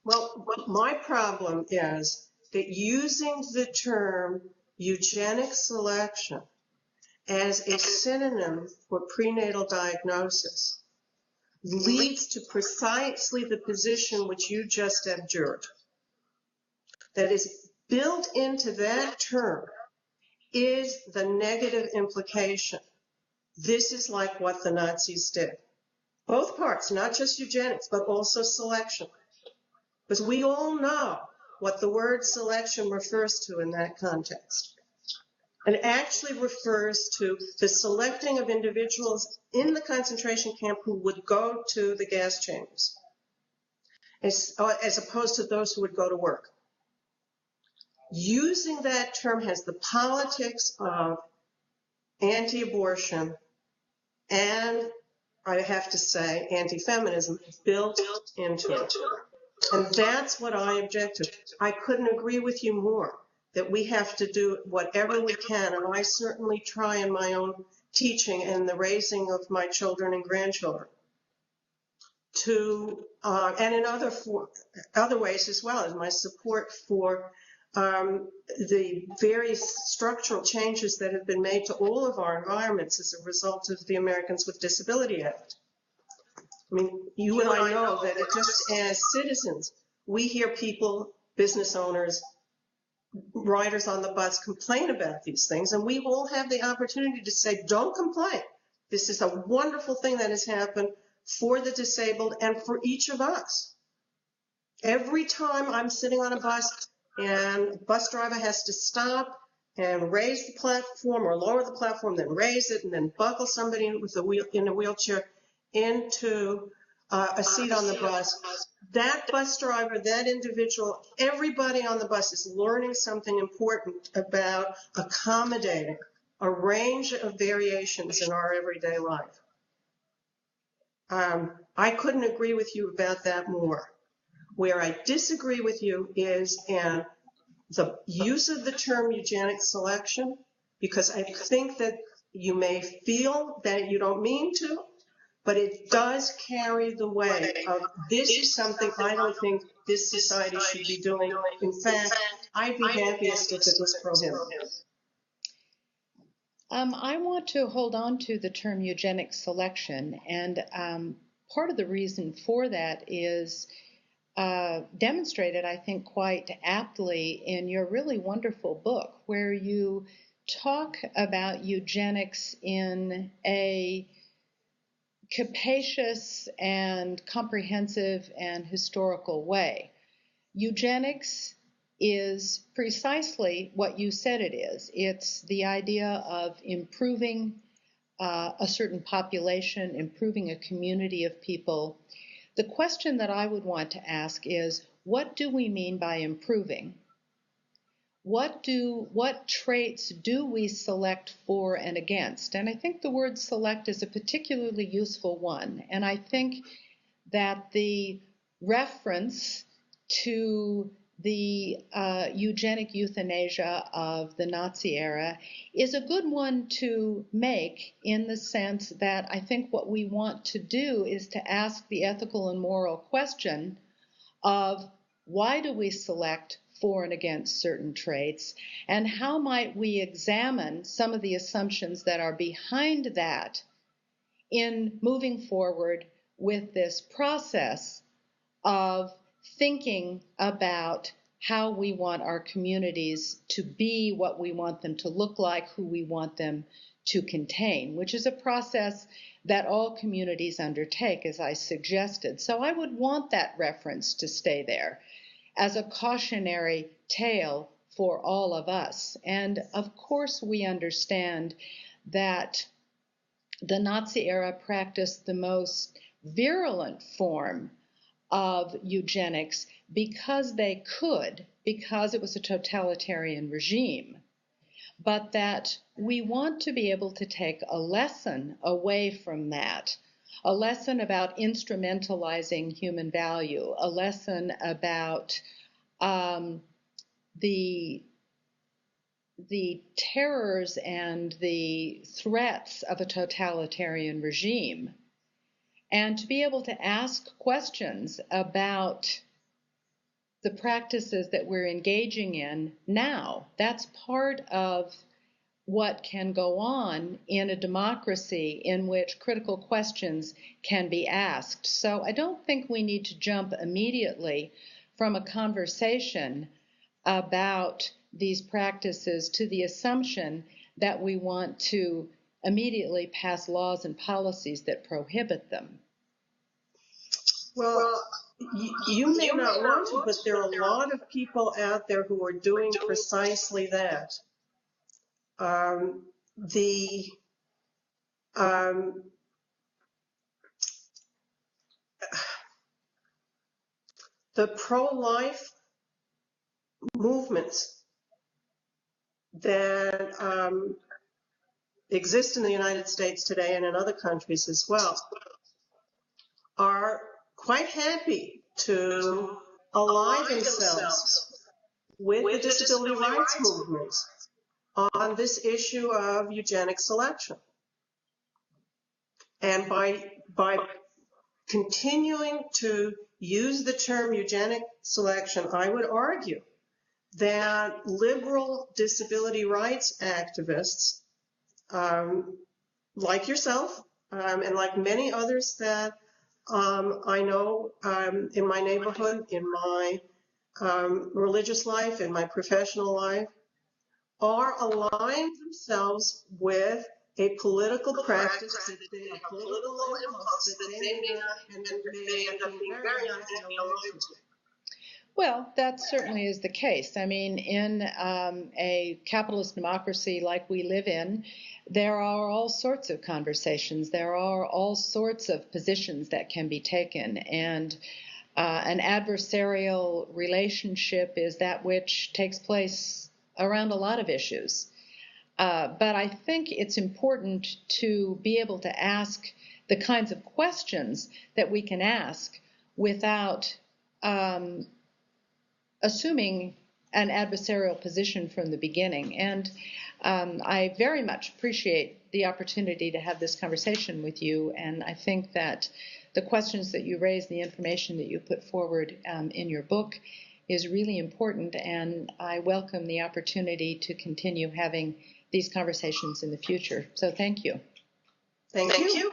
Well, my problem is that using the term eugenic selection as a synonym for prenatal diagnosis leads to precisely the position which you just abjured. That is built into that term is the negative implication. This is like what the Nazis did. Both parts, not just eugenics, but also selection. Because we all know what the word selection refers to in that context. It actually refers to the selecting of individuals in the concentration camp who would go to the gas chambers, as opposed to those who would go to work. Using that term has the politics of anti-abortion and, I have to say, anti-feminism built into it. And that's what I object to. I couldn't agree with you more that we have to do whatever we can, and I certainly try in my own teaching and the raising of my children and grandchildren to, and in other ways as well, as my support for the various structural changes that have been made to all of our environments as a result of the Americans with Disability Act. I mean, you and I know that just as citizens, we hear people, business owners, riders on the bus complain about these things, and we all have the opportunity to say, don't complain. This is a wonderful thing that has happened for the disabled and for each of us. Every time I'm sitting on a bus and the bus driver has to stop and raise the platform or lower the platform, then raise it, and then buckle somebody in a wheelchair into a seat on the bus, that bus driver, that individual, everybody on the bus is learning something important about accommodating a range of variations in our everyday life. I couldn't agree with you about that more. Where I disagree with you is in the use of the term eugenic selection, because I think that you may feel that you don't mean to, but it does carry the weight of this is something I don't think this society should be doing. In fact, I'd be happiest if it was prohibited. I want to hold on to the term eugenic selection, and part of the reason for that is demonstrated, I think, quite aptly in your really wonderful book, where you talk about eugenics in a capacious and comprehensive and historical way. Eugenics is precisely what you said it is. It's the idea of improving a certain population, improving a community of people. The question that I would want to ask is, what do we mean by improving? What traits do we select for and against? And I think the word select is a particularly useful one. And I think that the reference to the eugenic euthanasia of the Nazi era is a good one to make, in the sense that I think what we want to do is to ask the ethical and moral question of why do we select for and against certain traits, and how might we examine some of the assumptions that are behind that in moving forward with this process of thinking about how we want our communities to be, what we want them to look like, who we want them to contain, which is a process that all communities undertake, as I suggested. So I would want that reference to stay there as a cautionary tale for all of us. And of course, we understand that the Nazi era practiced the most virulent form of eugenics because they could, because it was a totalitarian regime. But that we want to be able to take a lesson away from that, a lesson about instrumentalizing human value, a lesson about the terrors and the threats of a totalitarian regime, and to be able to ask questions about the practices that we're engaging in now. That's part of what can go on in a democracy in which critical questions can be asked. So I don't think we need to jump immediately from a conversation about these practices to the assumption that we want to immediately pass laws and policies that prohibit them. Well, you may not want to, but there are a lot of people out there who are doing precisely that. The pro-life movements that exist in the United States today and in other countries as well are quite happy to ally themselves with the disability rights movement on this issue of eugenic selection. And by continuing to use the term eugenic selection, I would argue that liberal disability rights activists, like yourself and like many others that I know in my neighborhood, in my religious life, in my professional life, are aligning themselves with a political practice that they, a political impulse that they may end up being very unhappy to. Well, that certainly is the case. I mean, in a capitalist democracy like we live in, there are all sorts of conversations. There are all sorts of positions that can be taken. And an adversarial relationship is that which takes place around a lot of issues. But I think it's important to be able to ask the kinds of questions that we can ask without assuming an adversarial position from the beginning. And I very much appreciate the opportunity to have this conversation with you. And I think that the questions that you raised, the information that you put forward in your book is really important. And I welcome the opportunity to continue having these conversations in the future. So thank you. Thank you.